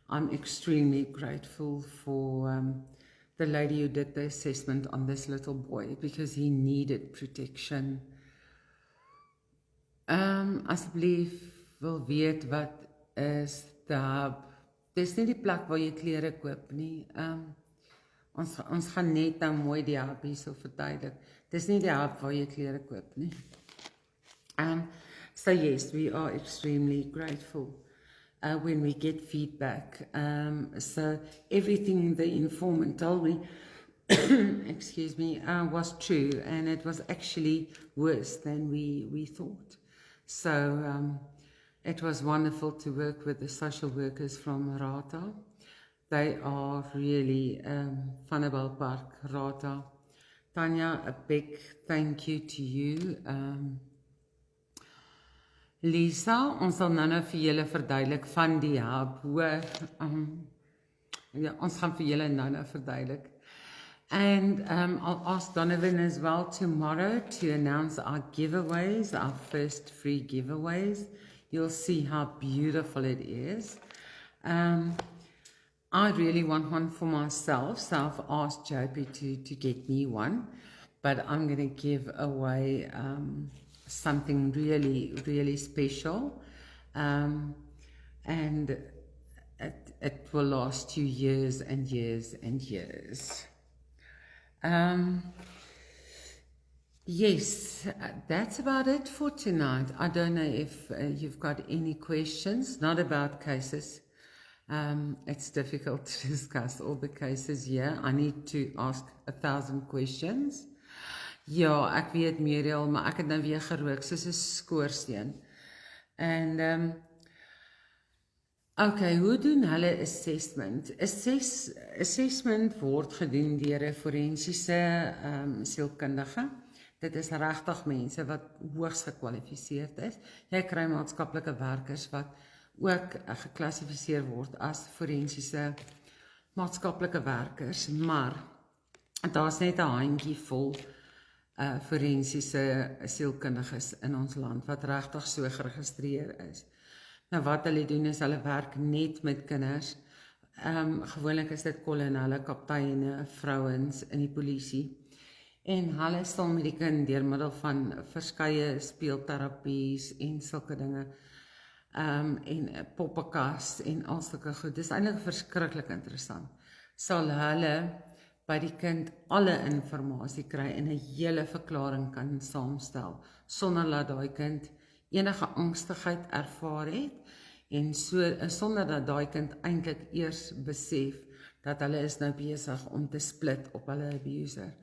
Speaker 1: I'm extremely grateful for the lady who did the assessment on this little boy because he needed protection. Asseblief wil weet wat is die hub. Dis nie die plek waar jy klere koop nie. Ons gaan net nou mooi die hub hierso verduidelik. Dis nie die hub waar jy klere koop nie. So yes, we are extremely grateful when we get feedback. So everything the informant told me, excuse me, was true, and it was actually worse than we thought. So it was wonderful to work with the social workers from Rata. They are really Vanderbijl Park, Rata. Tanya, a big thank you to you. Lisa, ons sal nou vir julle verduidelik van die hub, hoor. Ja, ons gaan vir julle nou verduidelik. And I'll ask Donovan as well tomorrow to announce our giveaways, our first free giveaways. You'll see how beautiful it is. I really want one for myself, so I've asked JP to get me one. But I'm going to give away something really special. And it will last you years and years and years. Yes, that's about it for tonight. I don't know if you've got any questions, not about cases. It's difficult to discuss all the cases here. I need to ask 1,000 questions. Ja, ek weet Muriel, maar ek het nou weer gerook soos 'n skoorsteen. En okay, hoe doen hulle assessment? Assessment word gedoen deur 'n forensiese sielkundige. Dit is regtig mense wat hoogs gekwalifiseerd is. Jy kry maatskaplike werkers wat ook geklassifiseer word as forensiese maatskaplike werkers, maar daar's net 'n handjie vol forensiese sielkundiges in ons land wat regtig so geregistreer is. Nou wat hulle doen is hulle werk net met kinders. Gewoonlik is dit kolonelle, kapteine, vrouens in die polisie. En hulle sal met die kind deur middel van verskeie speelterapies en sulke dinge en poppekas en al sulke goed. Dis eintlik verskriklik interessant. Sal hulle by die kind alle inligting kry en 'n hele verklaring kan saamstel sonder dat daai kind enige angstigheid ervaar het en sonder dat daai kind eintlik eers besef dat hulle is nou besig om te split op hulle abuser.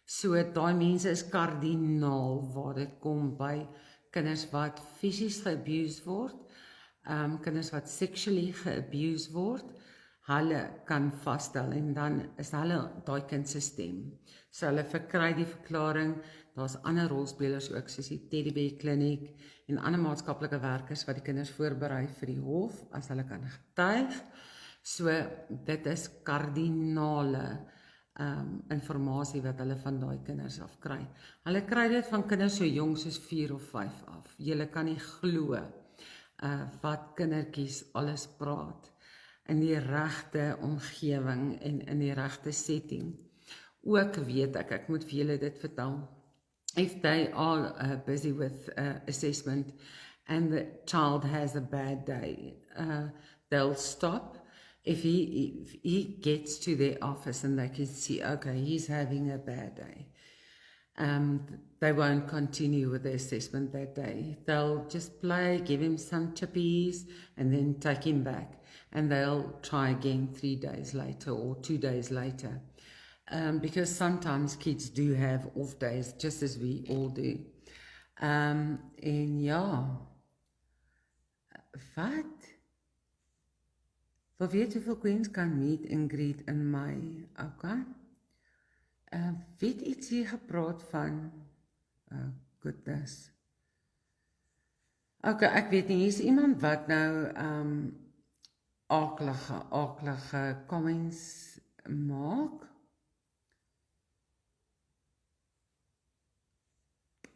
Speaker 1: So daai mense is kardinaal waar dit kom by kinders wat fisies geabused word, kinders wat sexually geabused word, hulle kan vasstel en dan is hulle daai kind se stem. So hulle verkry die verklaring, daar's ander rolspelers ook soos die Teddybear Kliniek en ander maatskaplike werkers wat die kinders voorberei vir die hof as hulle kan getuig. So dit is kardinale informasie wat hulle van daai kinders af kry. Hulle kry dit van kinders so jong soos 4 of 5 af. Julle kan nie glo wat kindertjies alles praat in die regte omgewing en in die regte setting. Ook weet ek moet vir julle dit vertel. If they are busy with assessment and the child has a bad day, they'll stop. If he gets to their office and they can see, okay, he's having a bad day, they won't continue with the assessment that day. They'll just play, give him some chippies, and then take him back. And they'll try again 3 days later or 2 days later. Because sometimes kids do have off days, just as we all do. En ja, wat? Wil weet hoeveel queens kan meet and greet in Mei? Okay. Weet iets hier gepraat van? Goodness. Okay, ek weet nie, hier is iemand wat nou akelige comments maak.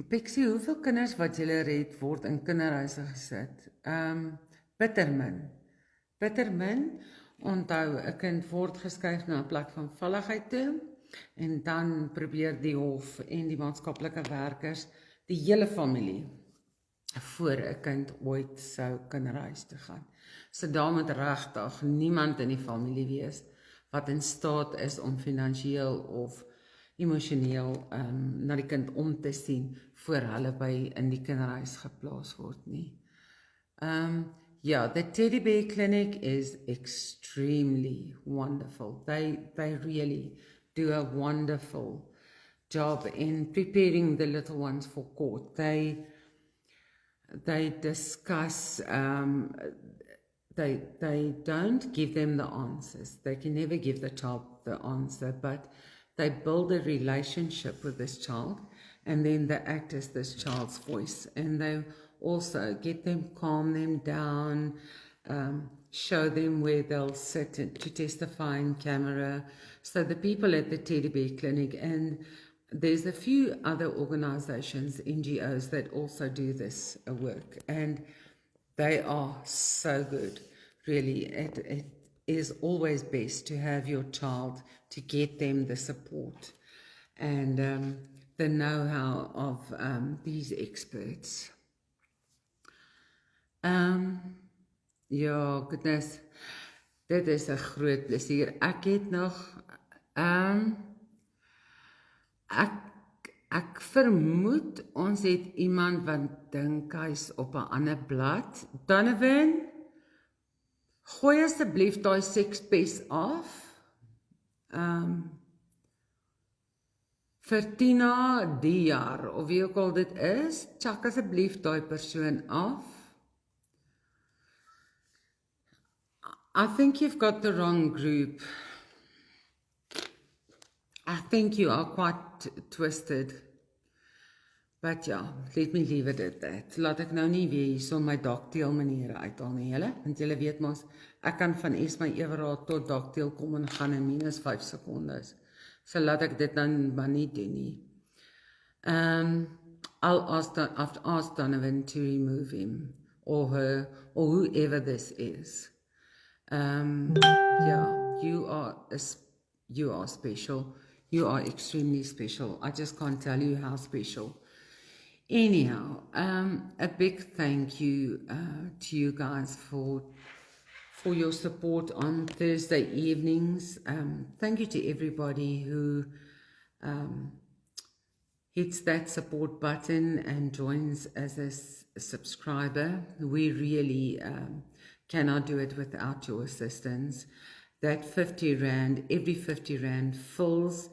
Speaker 1: Pixie, hoeveel kinders wat julle red word in kinderhuise gesit? Bitter min. Bitter min. Onthou, 'n kind word geskuif na 'n plek van valligheid toe en dan probeer die hof en die maatskaplike werkers die hele familie voor 'n kind ooit sou kinderhuis toe gaan. So daar moet regtig niemand in die familie wees wat in staat is om finansiëel of emosioneel na die kind om te sien voor hulle by in die kinderhuis geplaas word nie. Yeah, the teddy bear clinic is extremely wonderful. They really do a wonderful job in preparing the little ones for court. They discuss, they don't give them the answers. They can never give the child the answer, but they build a relationship with this child, and then they act as this child's voice, and they also get them, calm them down, show them where they'll sit to testify in camera. So the people at the Teddy Bear Clinic, and there's a few other organizations, NGOs, that also do this work, and they are so good. Really, it is always best to have your child, to get them the support and the know-how of these experts. Ja, goodness, dit is 'n groot plesier. Ek het nog ek vermoed ons het iemand wat dink hy's op 'n ander blad. Donovan, gooi asseblief daai sekspes af. Vir Tina die jaar, of wie ook al dit is, check asseblief daai persoon af. I think you've got the wrong group. I think you are quite twisted. But ja, let me leave it at that. Laat ek nou nie weer hierso my doctail maniere uithaal nie, julle, want julle weet mos, ek kan van Esma Everard tot doctail kom en gaan in minus 5 sekondes. So laat ek dit dan maar nie doen nie. I've asked Donovan to remove him, or her, or whoever this is. Yeah, you are special. You are extremely special. I just can't tell you how special. Anyhow, a big thank you to you guys for your support on Thursday evenings. Thank you to everybody who hits that support button and joins as a subscriber. We really cannot do it without your assistance. That 50 Rand, every 50 Rand fills,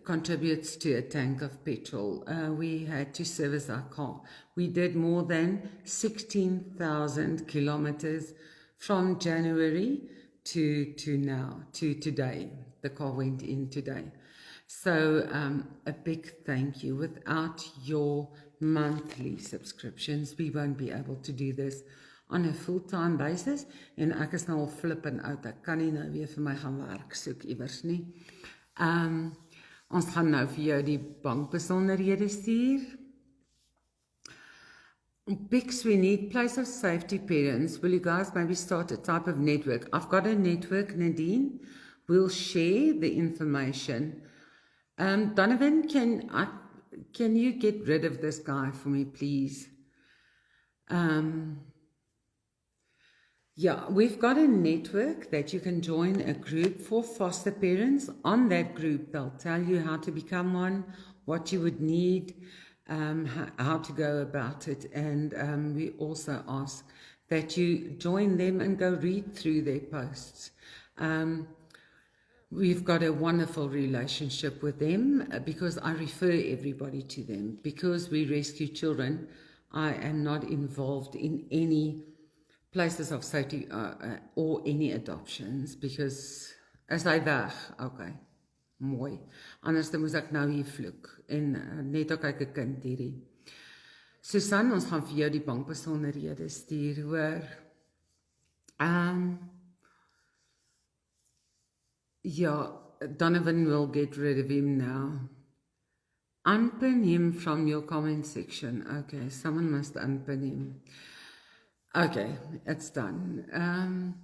Speaker 1: contributes to a tank of petrol. We had to service our car. We did more than 16,000 kilometers from January to now, to today. The car went in today. So a big thank you. Without your monthly subscriptions, we won't be able to do this on a full-time basis. En ek is nou al flippend out. Ek kan nie nou weer vir my gaan werk soek iewers nie. Ons gaan nou vir jou die bankbesonderhede stuur. Pix, we need place of safety parents. Will you guys maybe start a type of network? I've got a network, Nadine. We'll share the information. Donovan, can you get rid of this guy for me, please? Yeah, we've got a network that you can join, a group for foster parents. On that group, they'll tell you how to become one, what you would need, how to go about it. And we also ask that you join them and go read through their posts. We've got a wonderful relationship with them because I refer everybody to them. Because we rescue children, I am not involved in any places of safety or any adoptions, because as hy weg, okay, mooi, anders dan moes ek nou hier vloek, en net ook kyk 'n kind hierdie. Susan, ons gaan vir jou die bankbesonderhede stuur, hoor. Ja, Donovan will get rid of him now. Unpin him from your comment section. Okay, someone must unpin him. Okay, it's done.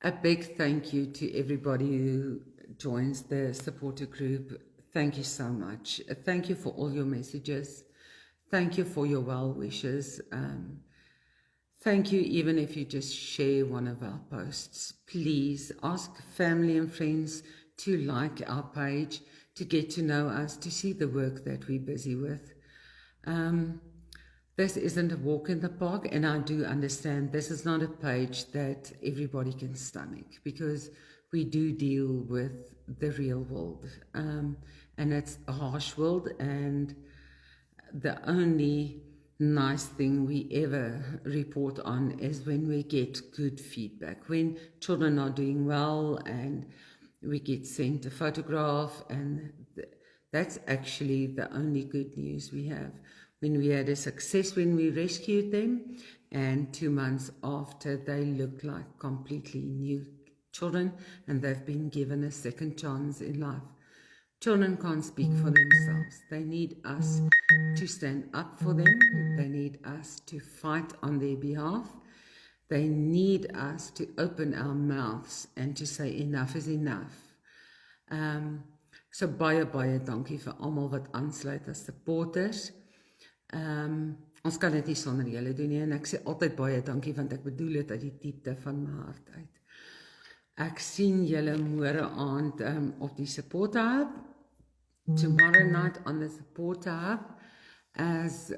Speaker 1: A big thank you to everybody who joins the supporter group. Thank you so much. Thank you for all your messages. Thank you for your well wishes. Thank you even if you just share one of our posts. Please ask family and friends to like our page, to get to know us, to see the work that we're busy with. This isn't a walk in the park, and I do understand this is not a page that everybody can stomach, because we do deal with the real world, and it's a harsh world, and the only nice thing we ever report on is when we get good feedback, when children are doing well and we get sent a photograph, and that's actually the only good news we have. When we had a success when we rescued them, and 2 months after they look like completely new children and they've been given a second chance in life. Children can't speak for themselves. They need us to stand up for them. They need us to fight on their behalf. They need us to open our mouths and to say enough is enough. So baie dankie vir almal wat aansluit as supporters. Ons kan dit nie sonder julle doen nie, en ek sê altyd baie dankie, want ek bedoel dit uit die diepte van my hart uit. Ek sien julle môre aand op die supporter hub. Tomorrow night on the supporter hub, as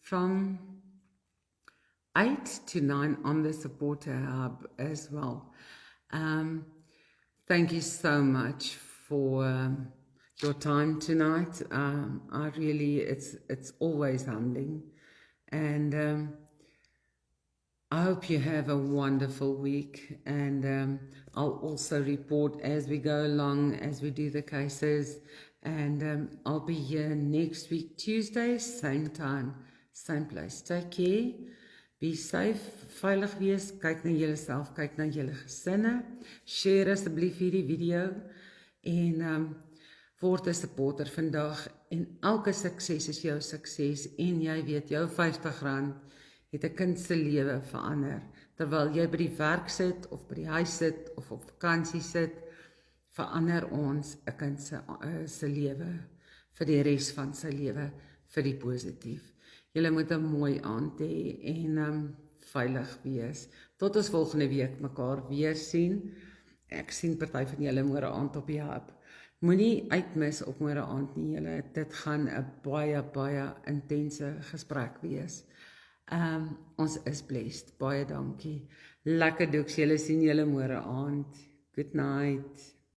Speaker 1: from 8 to 9 on the supporter hub as well. Thank you so much for your time tonight. I really, it's always humbling, and I hope you have a wonderful week, and I'll also report as we go along, as we do the cases, and I'll be here next week, Tuesday, same time, same place. Take care, be safe, veilig wees, kyk na julleself, kyk na julle gesinne, share asseblief hierdie video, en word 'n supporter vandag, en elke sukses is jou sukses, en jy weet, jou R50 het 'n kind se lewe verander, terwyl jy by die werk sit, of by die huis sit, of op vakansie sit, verander ons 'n kind se lewe, vir die res van sy lewe, vir die positief. Julle moet 'n mooi aand hê, en veilig wees. Tot ons volgende week mekaar weer sien. Ek sien party van julle môre aand op die hub. Moenie uitmis op môre aand nie, julle. Dit gaan 'n baie intense gesprek wees. Ons is blessed. Baie dankie. Lekker doeks. Julle sien julle môre aand. Good night.